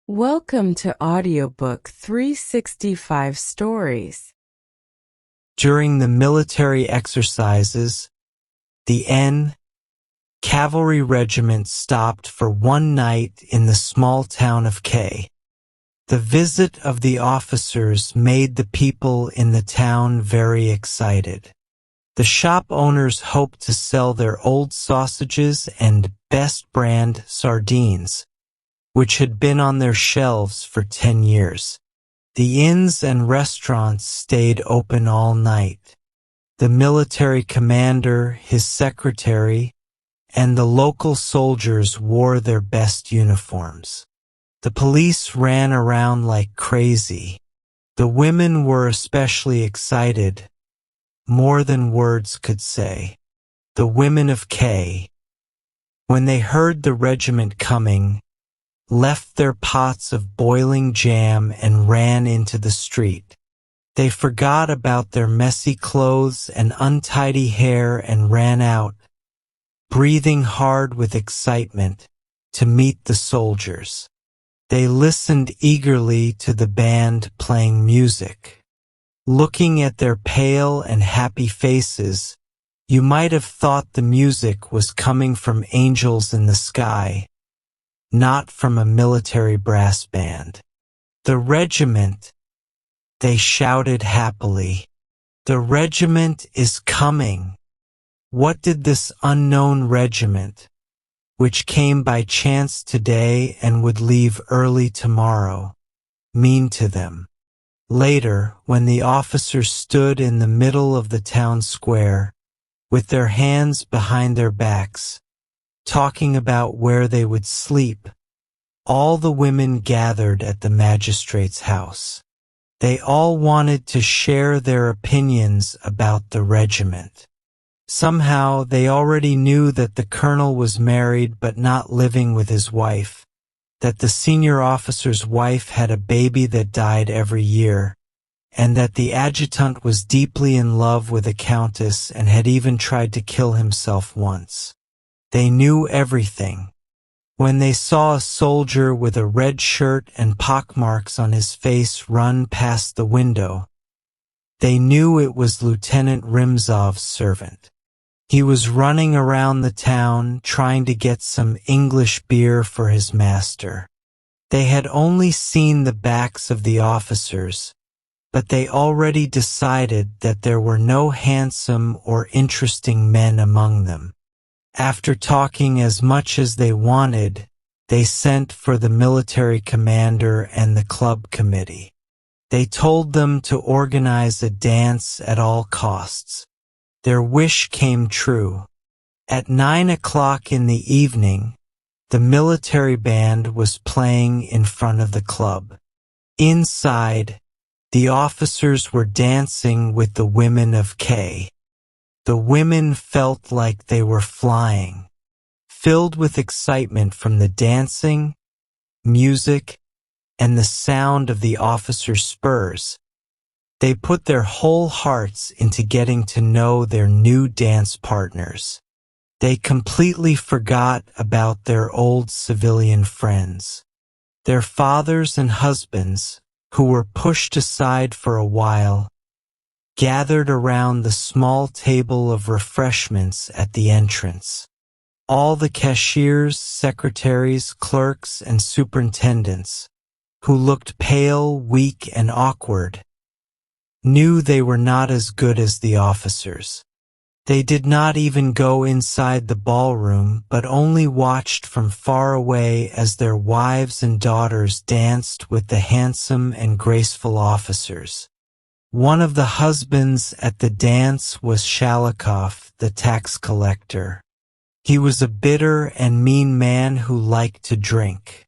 Welcome to Audiobook 365 Stories. During the military exercises, the N Cavalry Regiment stopped for one night in the small town of K. The visit of the officers made the people in the town very excited. The shop owners hoped to sell their old sausages and best brand sardines, which had been on their shelves for 10 years. The inns and restaurants stayed open all night. The military commander, his secretary, and the local soldiers wore their best uniforms. The police ran around like crazy. The women were especially excited, more than words could say. The women of K, when they heard the regiment coming, left their pots of boiling jam and ran into the street. They forgot about their messy clothes and untidy hair and ran out, breathing hard with excitement, to meet the soldiers. They listened eagerly to the band playing music. Looking at their pale and happy faces, you might have thought the music was coming from angels in the sky, not from a military brass band. The regiment, they shouted happily. The regiment is coming. What did this unknown regiment, which came by chance today and would leave early tomorrow, mean to them? Later, when the officers stood in the middle of the town square, with their hands behind their backs, talking about where they would sleep, all the women gathered at the magistrate's house. They all wanted to share their opinions about the regiment. Somehow they already knew that the colonel was married but not living with his wife, that the senior officer's wife had a baby that died every year, and that the adjutant was deeply in love with a countess and had even tried to kill himself once. They knew everything. When they saw a soldier with a red shirt and pockmarks on his face run past the window, they knew it was Lieutenant Rimzov's servant. He was running around the town trying to get some English beer for his master. They had only seen the backs of the officers, but they already decided that there were no handsome or interesting men among them. After talking as much as they wanted, they sent for the military commander and the club committee. They told them to organize a dance at all costs. Their wish came true. At 9 o'clock in the evening, the military band was playing in front of the club. Inside, the officers were dancing with the women of K. The women felt like they were flying, filled with excitement from the dancing, music, and the sound of the officers' spurs. They put their whole hearts into getting to know their new dance partners. They completely forgot about their old civilian friends. Their fathers and husbands, who were pushed aside for a while, gathered around the small table of refreshments at the entrance. All the cashiers, secretaries, clerks, and superintendents, who looked pale, weak, and awkward, knew they were not as good as the officers. They did not even go inside the ballroom, but only watched from far away as their wives and daughters danced with the handsome and graceful officers. One of the husbands at the dance was Shalikov, the tax collector. He was a bitter and mean man who liked to drink.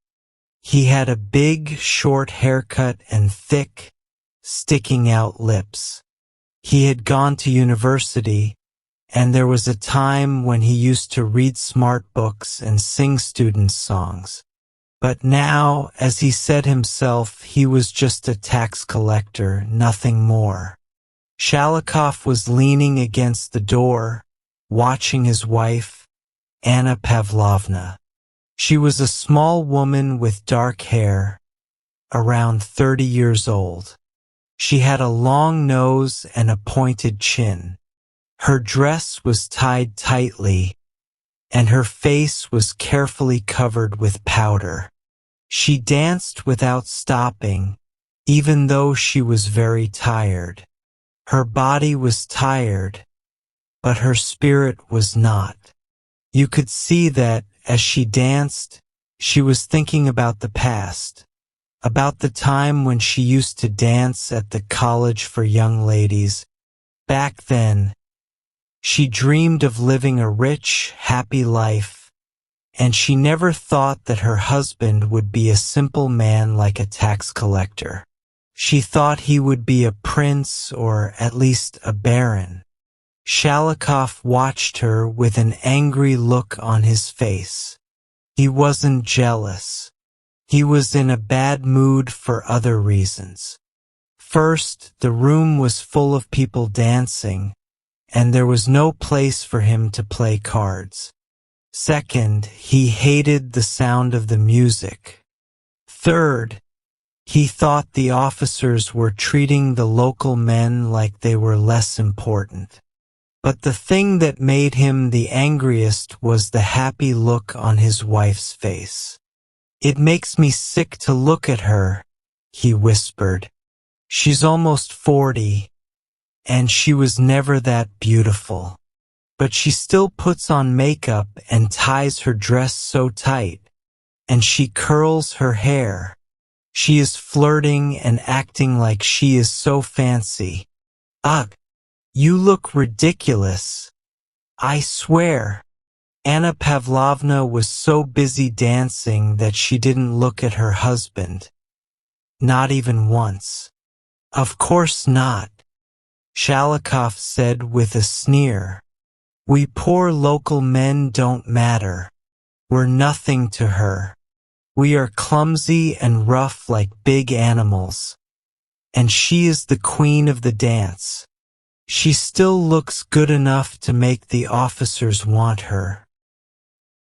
He had a big, short haircut and thick, sticking out lips. He had gone to university, and there was a time when he used to read smart books and sing students' songs. But now, as he said himself, he was just a tax collector, nothing more. Shalikov was leaning against the door, watching his wife, Anna Pavlovna. She was a small woman with dark hair, around 30 years old. She had a long nose and a pointed chin. Her dress was tied tightly, and her face was carefully covered with powder. She danced without stopping, even though she was very tired. Her body was tired, but her spirit was not. You could see that, as she danced, she was thinking about the past, about the time when she used to dance at the college for young ladies. Back then, she dreamed of living a rich, happy life, and she never thought that her husband would be a simple man like a tax collector. She thought he would be a prince or at least a baron. Shalikov watched her with an angry look on his face. He wasn't jealous. He was in a bad mood for other reasons. First, the room was full of people dancing, and there was no place for him to play cards. Second, he hated the sound of the music. Third, he thought the officers were treating the local men like they were less important. But the thing that made him the angriest was the happy look on his wife's face. "It makes me sick to look at her," he whispered. "She's almost 40, and she was never that beautiful. But she still puts on makeup and ties her dress so tight, and she curls her hair. She is flirting and acting like she is so fancy. Ugh, you look ridiculous. I swear." Anna Pavlovna was so busy dancing that she didn't look at her husband. Not even once. "Of course not," Shalikov said with a sneer. "We poor local men don't matter. We're nothing to her. We are clumsy and rough like big animals. And she is the queen of the dance. She still looks good enough to make the officers want her.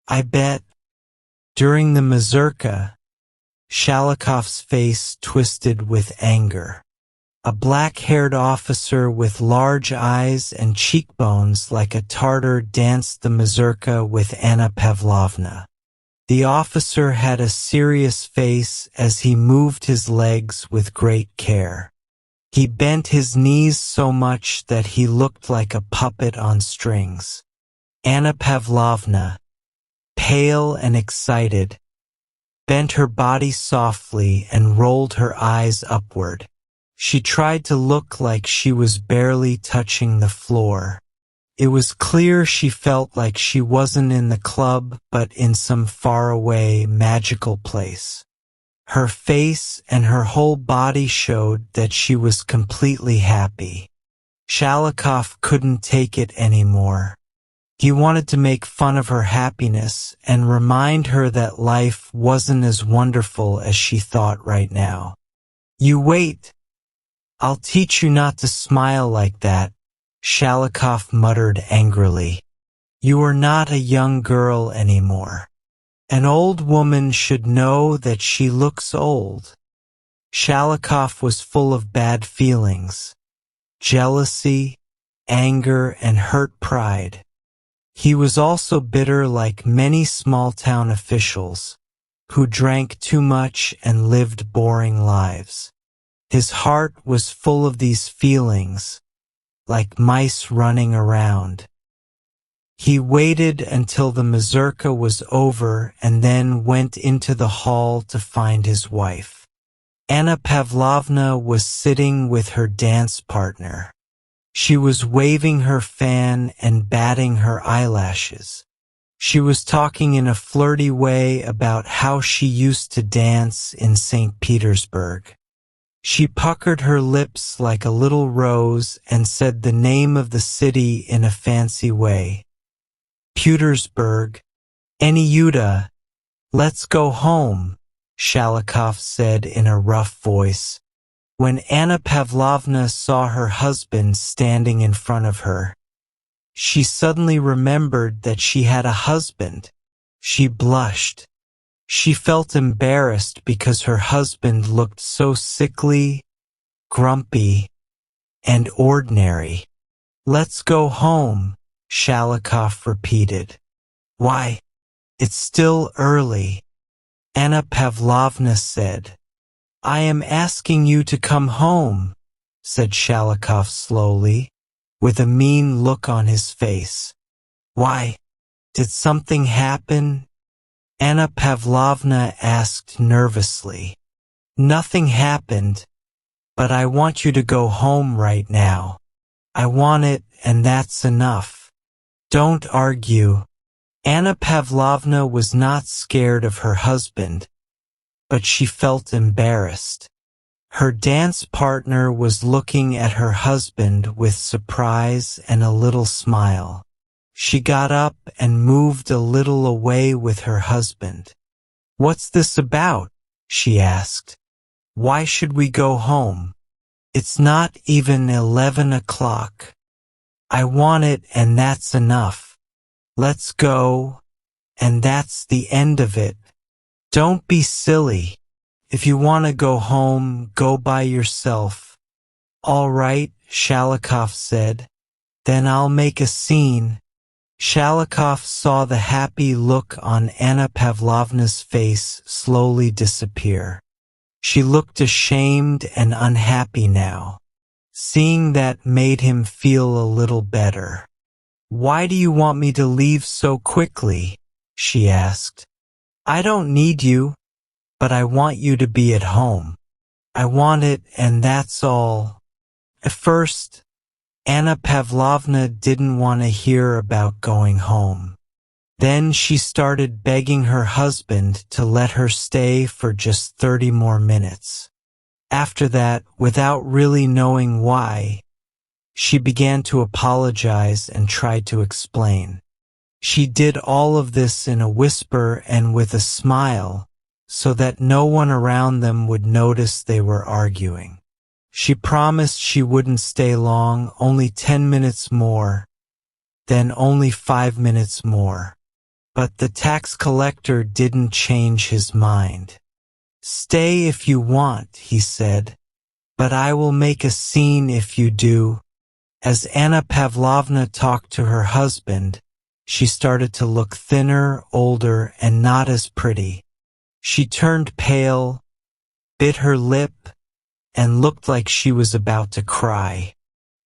I bet." During the mazurka, Shalikov's face twisted with anger. A black-haired officer with large eyes and cheekbones like a Tartar danced the mazurka with Anna Pavlovna. The officer had a serious face as he moved his legs with great care. He bent his knees so much that he looked like a puppet on strings. Anna Pavlovna, pale and excited, bent her body softly and rolled her eyes upward. She tried to look like she was barely touching the floor. It was clear she felt like she wasn't in the club but in some faraway, magical place. Her face and her whole body showed that she was completely happy. Shalikov couldn't take it anymore. He wanted to make fun of her happiness and remind her that life wasn't as wonderful as she thought right now. "You wait. I'll teach you not to smile like that," Shalikov muttered angrily. "You are not a young girl anymore. An old woman should know that she looks old." Shalikov was full of bad feelings, jealousy, anger, and hurt pride. He was also bitter like many small-town officials, who drank too much and lived boring lives. His heart was full of these feelings, like mice running around. He waited until the mazurka was over and then went into the hall to find his wife. Anna Pavlovna was sitting with her dance partner. She was waving her fan and batting her eyelashes. She was talking in a flirty way about how she used to dance in St. Petersburg. She puckered her lips like a little rose and said the name of the city in a fancy way. "Petersburg, Anyuta, let's go home," Shalikov said in a rough voice. When Anna Pavlovna saw her husband standing in front of her, she suddenly remembered that she had a husband. She blushed. She felt embarrassed because her husband looked so sickly, grumpy, and ordinary. "Let's go home," Shalikov repeated. "Why, it's still early," Anna Pavlovna said. "I am asking you to come home," said Shalikov slowly, with a mean look on his face. "Why, did something happen?" Anna Pavlovna asked nervously. "Nothing happened, but I want you to go home right now. I want it, and that's enough. Don't argue." Anna Pavlovna was not scared of her husband, but she felt embarrassed. Her dance partner was looking at her husband with surprise and a little smile. She got up and moved a little away with her husband. "What's this about?" she asked. "Why should we go home? It's not even 11 o'clock. I want it, and that's enough. Let's go, and that's the end of it. Don't be silly. If you want to go home, go by yourself." "All right," Shalikov said. "Then I'll make a scene." Shalikov saw the happy look on Anna Pavlovna's face slowly disappear. She looked ashamed and unhappy now. Seeing that made him feel a little better. "Why do you want me to leave so quickly?" she asked. "I don't need you, but I want you to be at home. I want it, and that's all." At first, Anna Pavlovna didn't want to hear about going home. Then she started begging her husband to let her stay for just 30 more minutes. After that, without really knowing why, she began to apologize and tried to explain. She did all of this in a whisper and with a smile, so that no one around them would notice they were arguing. She promised she wouldn't stay long, only 10 minutes more, then only 5 minutes more. But the tax collector didn't change his mind. "Stay if you want," he said, "but I will make a scene if you do." As Anna Pavlovna talked to her husband, she started to look thinner, older, and not as pretty. She turned pale, bit her lip, and looked like she was about to cry.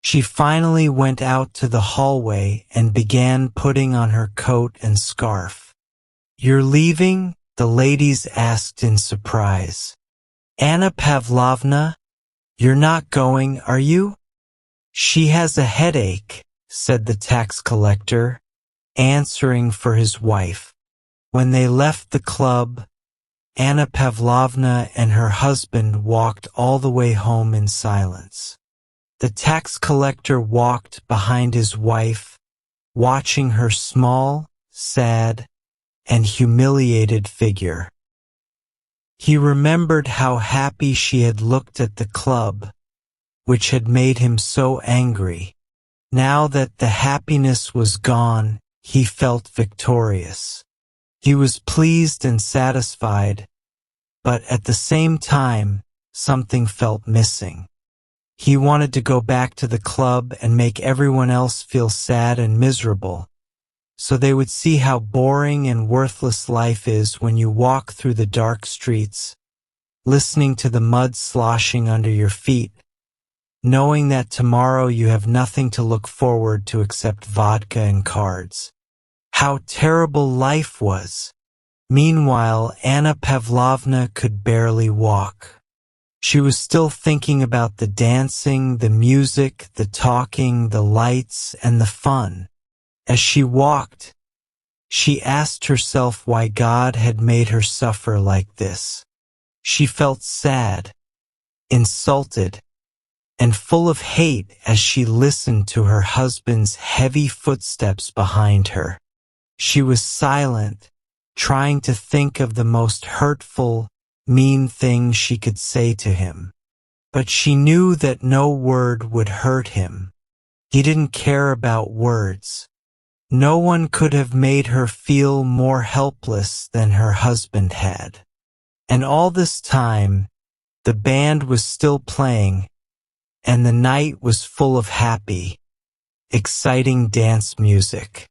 She finally went out to the hallway and began putting on her coat and scarf. "You're leaving?" the ladies asked in surprise. "Anna Pavlovna, you're not going, are you?" "She has a headache," said the tax collector, answering for his wife. When they left the club, Anna Pavlovna and her husband walked all the way home in silence. The tax collector walked behind his wife, watching her small, sad, and humiliated figure. He remembered how happy she had looked at the club, which had made him so angry. Now that the happiness was gone, he felt victorious. He was pleased and satisfied, but at the same time, something felt missing. He wanted to go back to the club and make everyone else feel sad and miserable, so they would see how boring and worthless life is when you walk through the dark streets, listening to the mud sloshing under your feet, knowing that tomorrow you have nothing to look forward to except vodka and cards. How terrible life was! Meanwhile, Anna Pavlovna could barely walk. She was still thinking about the dancing, the music, the talking, the lights, and the fun. As she walked, she asked herself why God had made her suffer like this. She felt sad, insulted, and full of hate as she listened to her husband's heavy footsteps behind her. She was silent, trying to think of the most hurtful, mean thing she could say to him. But she knew that no word would hurt him. He didn't care about words. No one could have made her feel more helpless than her husband had. And all this time, the band was still playing, and the night was full of happy, exciting dance music.